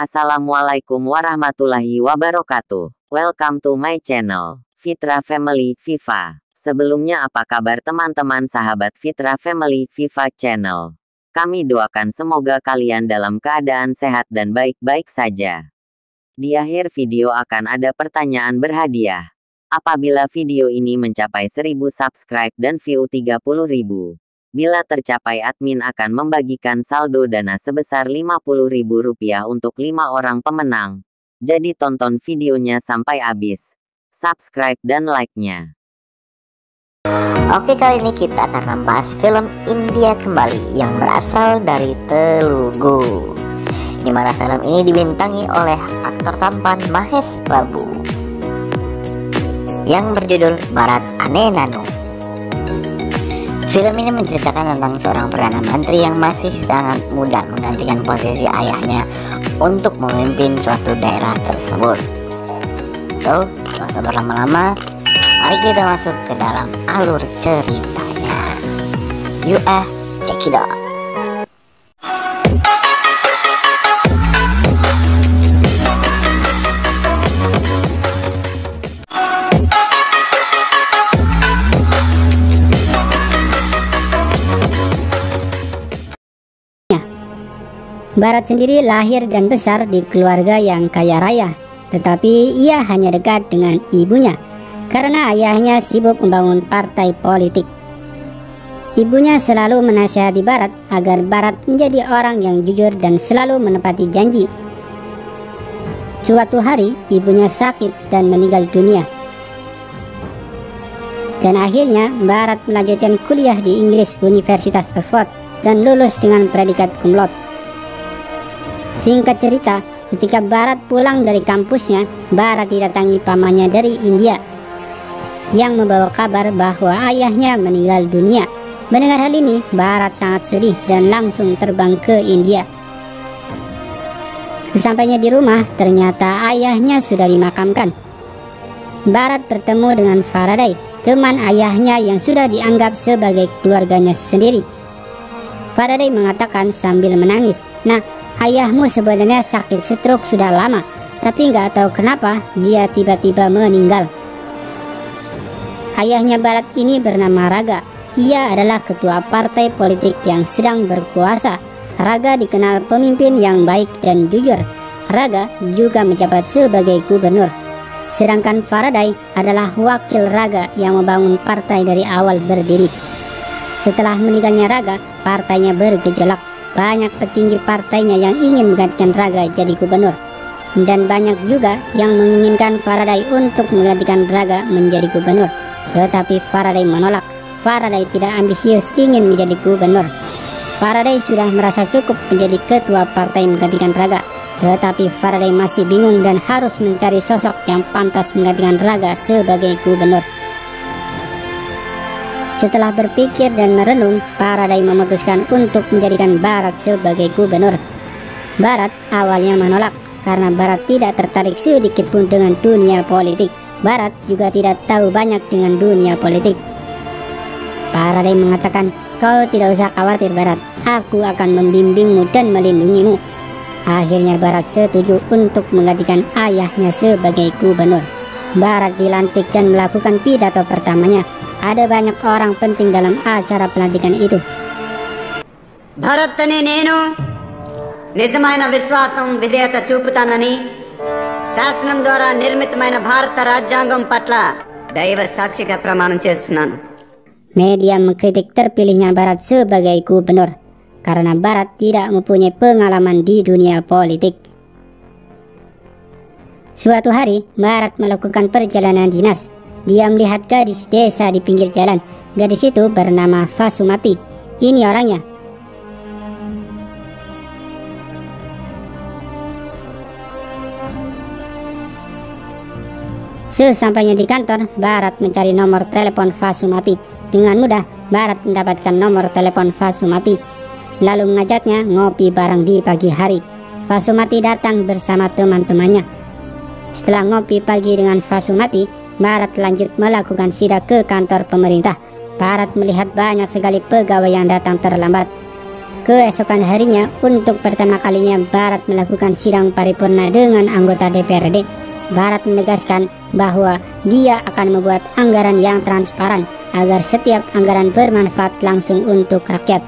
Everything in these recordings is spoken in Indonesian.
Assalamualaikum warahmatullahi wabarakatuh. Welcome to my channel, Fitra Family Viva. Sebelumnya apa kabar teman-teman sahabat Fitra Family Viva channel? Kami doakan semoga kalian dalam keadaan sehat dan baik-baik saja. Di akhir video akan ada pertanyaan berhadiah. Apabila video ini mencapai 1000 subscribe dan view 30.000. Bila tercapai, admin akan membagikan saldo dana sebesar Rp50.000 untuk 5 orang pemenang. Jadi tonton videonya sampai habis. Subscribe dan like-nya. Oke, kali ini kita akan membahas film India Kembali yang berasal dari Telugu, dimana film ini dibintangi oleh aktor tampan Mahesh Babu yang berjudul Bharat Ane Nanu. Film ini menceritakan tentang seorang Perdana Menteri yang masih sangat muda menggantikan posisi ayahnya untuk memimpin suatu daerah tersebut. So, gak usah berlama-lama, mari kita masuk ke dalam alur ceritanya. Check it out. Bharat sendiri lahir dan besar di keluarga yang kaya raya, tetapi ia hanya dekat dengan ibunya karena ayahnya sibuk membangun partai politik. Ibunya selalu menasihati Bharat agar Bharat menjadi orang yang jujur dan selalu menepati janji. Suatu hari ibunya sakit dan meninggal dunia. Dan akhirnya Bharat melanjutkan kuliah di Inggris Universitas Oxford dan lulus dengan predikat cum laude. Singkat cerita, ketika Bharat pulang dari kampusnya, Bharat didatangi pamannya dari India yang membawa kabar bahwa ayahnya meninggal dunia. Mendengar hal ini, Bharat sangat sedih dan langsung terbang ke India. Sesampainya di rumah, ternyata ayahnya sudah dimakamkan. Bharat bertemu dengan Faraday, teman ayahnya yang sudah dianggap sebagai keluarganya sendiri. Faraday mengatakan sambil menangis, "Nah, ayahmu sebenarnya sakit stroke sudah lama, tapi nggak tahu kenapa dia tiba-tiba meninggal." Ayahnya Bharat ini bernama Raga. Ia adalah ketua partai politik yang sedang berkuasa. Raga dikenal pemimpin yang baik dan jujur. Raga juga menjabat sebagai gubernur. Sedangkan Faraday adalah wakil Raga yang membangun partai dari awal berdiri. Setelah meninggalnya Raga, partainya bergejolak. Banyak petinggi partainya yang ingin menggantikan Raga jadi gubernur. Dan banyak juga yang menginginkan Faraday untuk menggantikan Raga menjadi gubernur. Tetapi Faraday menolak. Faraday tidak ambisius ingin menjadi gubernur. Faraday sudah merasa cukup menjadi ketua partai menggantikan Raga. Tetapi Faraday masih bingung dan harus mencari sosok yang pantas menggantikan Raga sebagai gubernur. Setelah berpikir dan merenung, Faraday memutuskan untuk menjadikan Bharat sebagai gubernur. Bharat awalnya menolak karena Bharat tidak tertarik sedikit pun dengan dunia politik. Bharat juga tidak tahu banyak dengan dunia politik. Faraday mengatakan, "Kau tidak usah khawatir Bharat, aku akan membimbingmu dan melindungimu." Akhirnya Bharat setuju untuk menggantikan ayahnya sebagai gubernur. Bharat dilantik dan melakukan pidato pertamanya. Ada banyak orang penting dalam acara pelantikan itu. Bharat ane nenu నిజమైన విశ్వాసం విధేయత చూపుతానని శాసనం ద్వారా నిర్మితమైన భారత రాజ్యాంగం పట్ల దైవ సాక్షిగా ప్రమాణం చేస్తున్నాను. Media mengkritik terpilihnya Bharat sebagai gubernur karena Bharat tidak mempunyai pengalaman di dunia politik. Suatu hari, Bharat melakukan perjalanan dinas. Dia melihat gadis desa di pinggir jalan. Gadis itu bernama Vasumati. Ini orangnya. Sesampainya di kantor, Bharat mencari nomor telepon Vasumati. Dengan mudah, Bharat mendapatkan nomor telepon Vasumati. Lalu mengajaknya ngopi bareng di pagi hari. Vasumati datang bersama teman-temannya. Setelah ngopi pagi dengan Vasumati, Bharat lanjut melakukan sidak ke kantor pemerintah. Bharat melihat banyak sekali pegawai yang datang terlambat. Keesokan harinya, untuk pertama kalinya Barat melakukan sidang paripurna dengan anggota DPRD. Barat menegaskan bahwa dia akan membuat anggaran yang transparan agar setiap anggaran bermanfaat langsung untuk rakyat.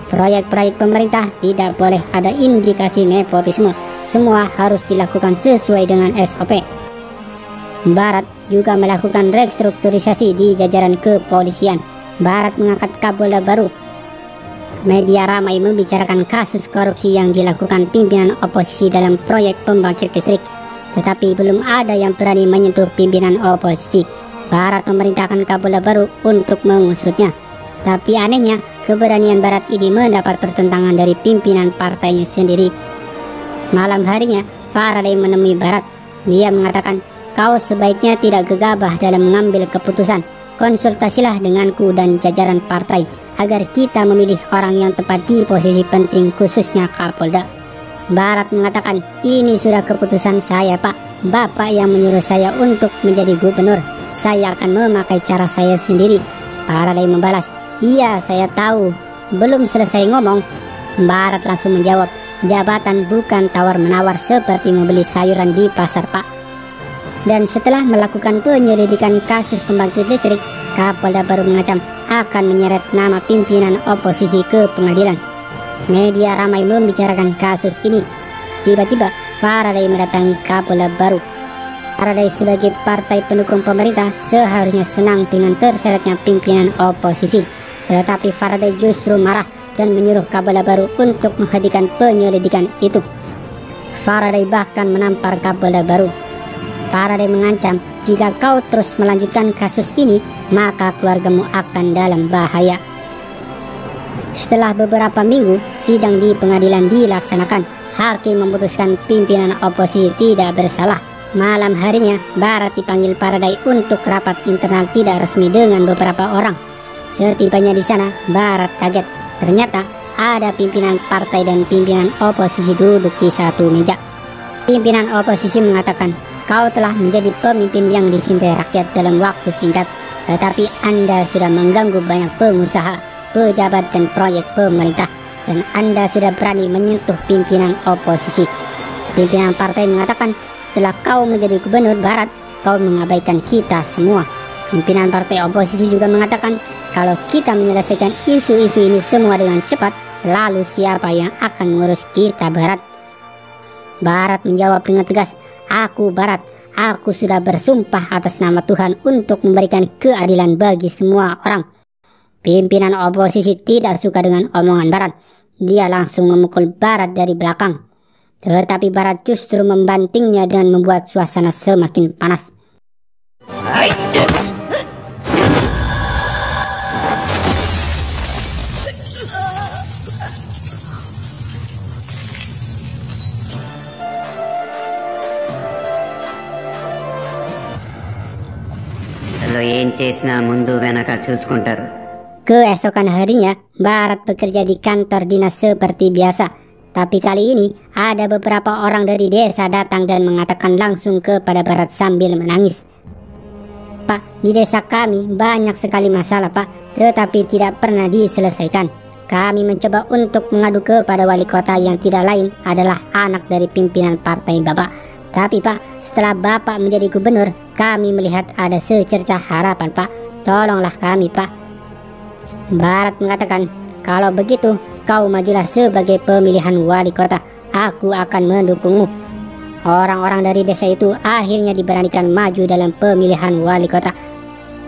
Proyek-proyek pemerintah tidak boleh ada indikasi nepotisme, semua harus dilakukan sesuai dengan SOP. Barat juga melakukan restrukturisasi di jajaran kepolisian. Barat mengangkat Kapolda baru. Media ramai membicarakan kasus korupsi yang dilakukan pimpinan oposisi dalam proyek pembangkit listrik, tetapi belum ada yang berani menyentuh pimpinan oposisi. Barat memerintahkan Kapolda baru untuk mengusutnya. Tapi anehnya, keberanian Barat ini mendapat pertentangan dari pimpinan partainya sendiri. Malam harinya, Faraday menemui Barat. Dia mengatakan, "Kau sebaiknya tidak gegabah dalam mengambil keputusan. Konsultasilah denganku dan jajaran partai agar kita memilih orang yang tepat di posisi penting, khususnya Kapolda." Barat mengatakan, "Ini sudah keputusan saya, Pak. Bapak yang menyuruh saya untuk menjadi gubernur. Saya akan memakai cara saya sendiri." Faraday membalas, "Iya, saya tahu." Belum selesai ngomong, Barat langsung menjawab, "Jabatan bukan tawar-menawar seperti membeli sayuran di pasar, Pak." Dan setelah melakukan penyelidikan kasus pembangkit listrik, Kapolda baru mengancam akan menyeret nama pimpinan oposisi ke pengadilan. Media ramai membicarakan kasus ini. Tiba-tiba Faraday mendatangi Kapolda baru. Faraday sebagai partai pendukung pemerintah seharusnya senang dengan terseretnya pimpinan oposisi, tetapi Faraday justru marah dan menyuruh Kapolda baru untuk menghentikan penyelidikan itu. Faraday bahkan menampar Kapolda baru. Faraday mengancam, "Jika kau terus melanjutkan kasus ini, maka keluargamu akan dalam bahaya." Setelah beberapa minggu, sidang di pengadilan dilaksanakan. Hakim memutuskan pimpinan oposisi tidak bersalah. Malam harinya, Barat dipanggil Faraday untuk rapat internal tidak resmi dengan beberapa orang. Setibanya di sana, Barat kaget. Ternyata ada pimpinan partai dan pimpinan oposisi duduk di satu meja. Pimpinan oposisi mengatakan, "Kau telah menjadi pemimpin yang dicintai rakyat dalam waktu singkat, tetapi Anda sudah mengganggu banyak pengusaha, pejabat dan proyek pemerintah, dan Anda sudah berani menyentuh pimpinan oposisi." Pimpinan partai mengatakan, "Setelah kau menjadi gubernur Barat, kau mengabaikan kita semua." Pimpinan partai oposisi juga mengatakan, "Kalau kita menyelesaikan isu-isu ini semua dengan cepat, lalu siapa yang akan mengurus kita Barat?" Barat menjawab dengan tegas, "Aku Barat, aku sudah bersumpah atas nama Tuhan untuk memberikan keadilan bagi semua orang." Pimpinan oposisi tidak suka dengan omongan Barat. Dia langsung memukul Barat dari belakang. Tetapi Barat justru membantingnya dan membuat suasana semakin panas. ఏం చేసినా ముందు వెనక చూసుకుంటారు. Keesokan harinya, Barat bekerja di kantor dinas seperti biasa. Tapi kali ini, ada beberapa orang dari desa datang dan mengatakan langsung kepada Barat sambil menangis, "Pak, di desa kami banyak sekali masalah, Pak, tetapi tidak pernah diselesaikan. Kami mencoba untuk mengadu kepada wali kota yang tidak lain adalah anak dari pimpinan partai Bapak. Tapi Pak, setelah Bapak menjadi gubernur, kami melihat ada secercah harapan, Pak. Tolonglah kami, Pak." Barat mengatakan, "Kalau begitu, kau majulah sebagai pemilihan wali kota. Aku akan mendukungmu." Orang-orang dari desa itu akhirnya diberanikan maju dalam pemilihan wali kota.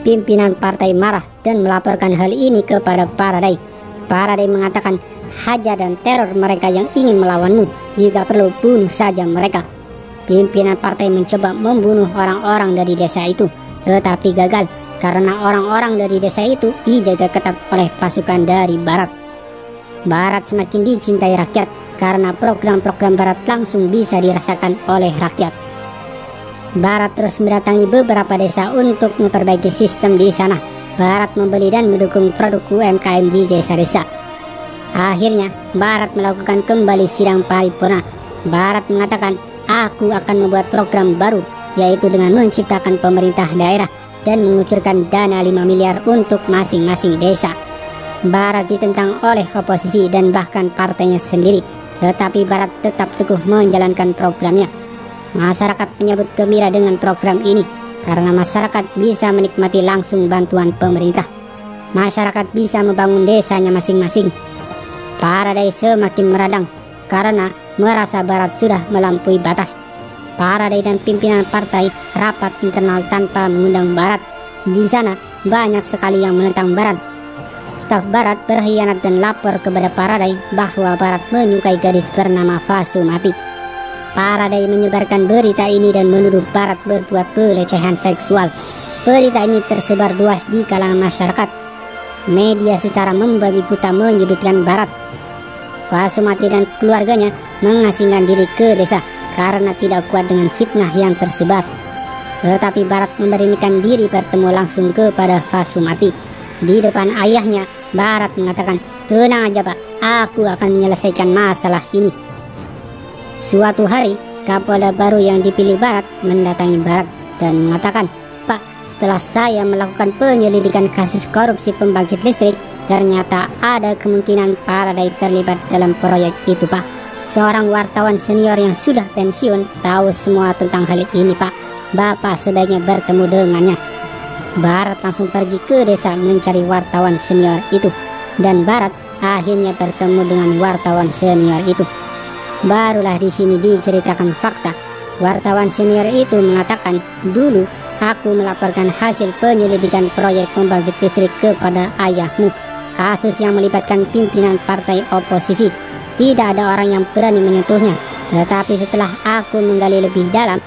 Pimpinan partai marah dan melaporkan hal ini kepada Faraday. Faraday mengatakan, "Hajar dan teror mereka yang ingin melawanmu. Jika perlu, bunuh saja mereka." Pimpinan partai mencoba membunuh orang-orang dari desa itu, tetapi gagal karena orang-orang dari desa itu dijaga ketat oleh pasukan dari Barat. Barat semakin dicintai rakyat karena program-program Barat langsung bisa dirasakan oleh rakyat. Barat terus mendatangi beberapa desa untuk memperbaiki sistem di sana. Barat membeli dan mendukung produk UMKM di desa-desa. Akhirnya, Barat melakukan kembali sidang paripurna. Barat mengatakan, "Aku akan membuat program baru, yaitu dengan menciptakan pemerintah daerah dan mengucurkan dana 5 miliar untuk masing-masing desa." Barat ditentang oleh oposisi dan bahkan partainya sendiri, tetapi Barat tetap teguh menjalankan programnya. Masyarakat menyambut gembira dengan program ini karena masyarakat bisa menikmati langsung bantuan pemerintah. Masyarakat bisa membangun desanya masing-masing. Paradai semakin meradang karena merasa Barat sudah melampaui batas. Paradai dan pimpinan partai rapat internal tanpa mengundang Barat. Di sana banyak sekali yang menentang Barat. Staf Barat berkhianat dan lapor kepada Paradai bahwa Barat menyukai gadis bernama Fasumati. Paradai menyebarkan berita ini dan menuduh Barat berbuat pelecehan seksual. Berita ini tersebar luas di kalangan masyarakat. Media secara membabi buta menyudutkan Barat. Fasumati dan keluarganya mengasingkan diri ke desa karena tidak kuat dengan fitnah yang tersebar. Tetapi Barat memberanikan diri bertemu langsung kepada Fasumati. Di depan ayahnya, Barat mengatakan, "Tenang aja Pak, aku akan menyelesaikan masalah ini." Suatu hari, Kapolda baru yang dipilih Barat mendatangi Barat dan mengatakan, "Pak, setelah saya melakukan penyelidikan kasus korupsi pembangkit listrik, ternyata ada kemungkinan Paradai terlibat dalam proyek itu Pak. Seorang wartawan senior yang sudah pensiun tahu semua tentang hal ini Pak. Bapak sebaiknya bertemu dengannya." Barat langsung pergi ke desa mencari wartawan senior itu, dan Barat akhirnya bertemu dengan wartawan senior itu. Barulah di sini diceritakan fakta. Wartawan senior itu mengatakan, "Dulu aku melaporkan hasil penyelidikan proyek pembangkit listrik kepada ayahmu. Kasus yang melibatkan pimpinan partai oposisi. Tidak ada orang yang berani menyentuhnya. Tetapi setelah aku menggali lebih dalam,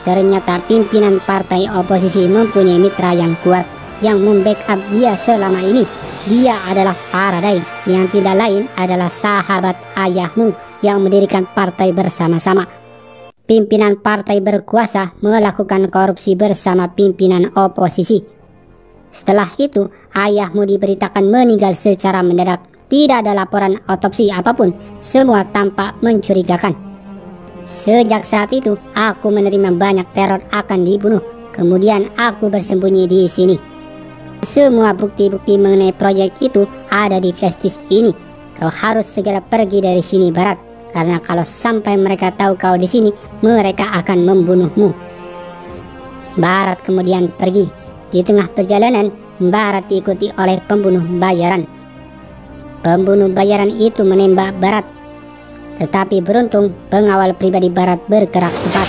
ternyata pimpinan partai oposisi mempunyai mitra yang kuat yang membackup dia selama ini. Dia adalah Paradai, yang tidak lain adalah sahabat ayahmu yang mendirikan partai bersama-sama. Pimpinan partai berkuasa melakukan korupsi bersama pimpinan oposisi. Setelah itu, ayahmu diberitakan meninggal secara mendadak. Tidak ada laporan otopsi apapun, semua tampak mencurigakan. Sejak saat itu, aku menerima banyak teror akan dibunuh. Kemudian aku bersembunyi di sini. Semua bukti-bukti mengenai proyek itu ada di flash disk ini. Kau harus segera pergi dari sini Barat, karena kalau sampai mereka tahu kau di sini, mereka akan membunuhmu. Barat kemudian pergi. Di tengah perjalanan, Barat diikuti oleh pembunuh bayaran. Pembunuh bayaran itu menembak Barat. Tetapi beruntung, pengawal pribadi Barat bergerak cepat.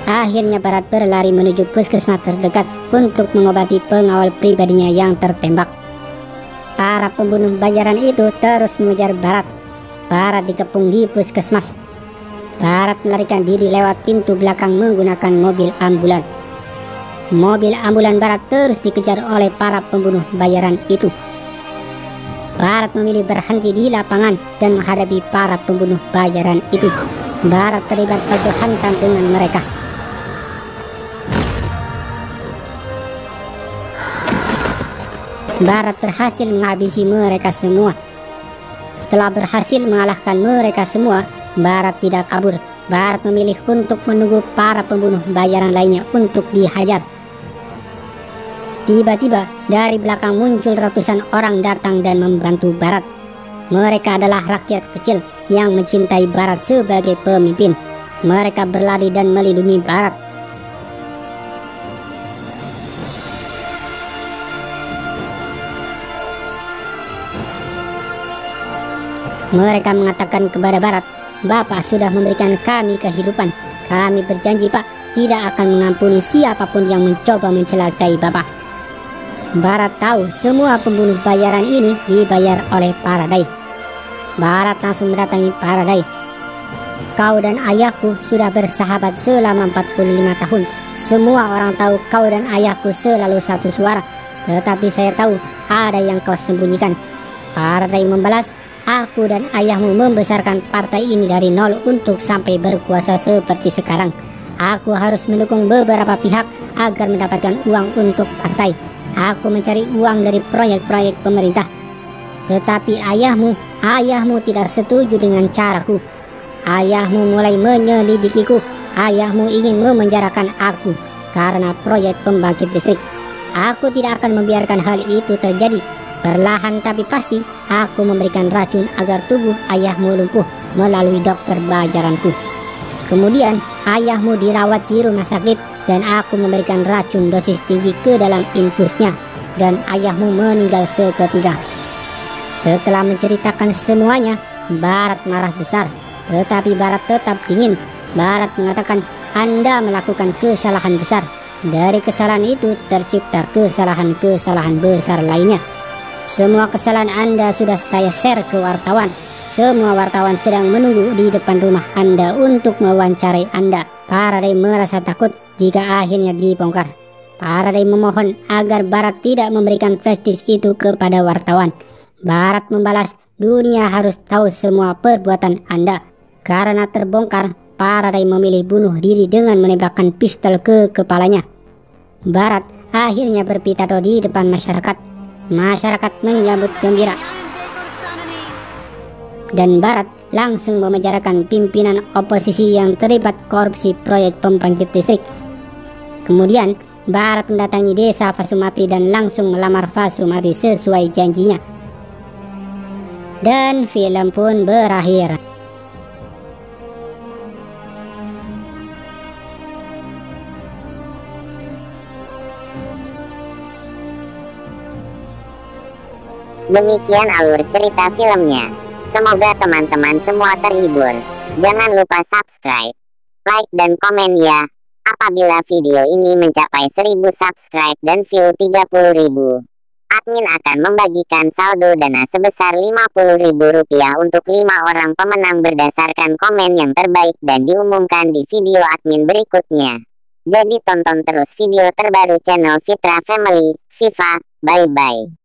Akhirnya Barat berlari menuju puskesmas terdekat untuk mengobati pengawal pribadinya yang tertembak. Para pembunuh bayaran itu terus mengejar Barat. Barat dikepung di puskesmas. Barat melarikan diri lewat pintu belakang menggunakan mobil ambulan. Mobil ambulan Barat terus dikejar oleh para pembunuh bayaran itu. Barat memilih berhenti di lapangan dan menghadapi para pembunuh bayaran itu. Barat terlibat baku hantam dengan mereka. Barat berhasil menghabisi mereka semua. Setelah berhasil mengalahkan mereka semua, Barat tidak kabur. Barat memilih untuk menunggu para pembunuh bayaran lainnya untuk dihajar. Tiba-tiba dari belakang muncul ratusan orang datang dan membantu Barat. Mereka adalah rakyat kecil yang mencintai Barat sebagai pemimpin. Mereka berlari dan melindungi Barat. Mereka mengatakan kepada Barat, "Bapak sudah memberikan kami kehidupan. Kami berjanji Pak, tidak akan mengampuni siapapun yang mencoba mencelakai Bapak." Barat tahu semua pembunuh bayaran ini dibayar oleh Paradai. Barat langsung mendatangi Paradai. "Kau dan ayahku sudah bersahabat selama 45 tahun. Semua orang tahu kau dan ayahku selalu satu suara. Tetapi saya tahu ada yang kau sembunyikan." Paradai membalas, "Aku dan ayahmu membesarkan partai ini dari nol untuk sampai berkuasa seperti sekarang. Aku harus mendukung beberapa pihak agar mendapatkan uang untuk partai. Aku mencari uang dari proyek-proyek pemerintah. Tetapi ayahmu tidak setuju dengan caraku. Ayahmu mulai menyelidikiku. Ayahmu ingin memenjarakan aku. karena proyek pembangkit listrik. Aku tidak akan membiarkan hal itu terjadi. Perlahan tapi pasti, aku memberikan racun agar tubuh ayahmu lumpuh melalui dokter bajaranku. Kemudian, ayahmu dirawat di rumah sakit dan aku memberikan racun dosis tinggi ke dalam infusnya dan ayahmu meninggal seketika. Setelah menceritakan semuanya, Barat marah besar, tetapi Barat tetap dingin. Barat mengatakan, Anda melakukan kesalahan besar. Dari kesalahan itu tercipta kesalahan-kesalahan besar lainnya. Semua kesalahan Anda sudah saya share ke wartawan. Semua wartawan sedang menunggu di depan rumah Anda untuk mewawancarai Anda. Faraday merasa takut jika akhirnya dibongkar. Faraday memohon agar Barat tidak memberikan flash disk itu kepada wartawan. Barat membalas, dunia harus tahu semua perbuatan Anda. Karena terbongkar, Faraday memilih bunuh diri dengan menembakkan pistol ke kepalanya. Barat akhirnya berpidato di depan masyarakat. Masyarakat menyambut gembira. Dan Barat langsung memenjarakan pimpinan oposisi yang terlibat korupsi proyek pembangkit listrik. Kemudian, Barat mendatangi desa Fasumati dan langsung melamar Fasumati sesuai janjinya. Dan film pun berakhir. Demikian alur cerita filmnya. Semoga teman-teman semua terhibur. Jangan lupa subscribe, like dan komen ya. Apabila video ini mencapai 1000 subscribe dan view 30.000, admin akan membagikan saldo dana sebesar Rp50.000 untuk 5 orang pemenang berdasarkan komen yang terbaik dan diumumkan di video admin berikutnya. Jadi tonton terus video terbaru channel Fitra Family Viva. Bye-bye.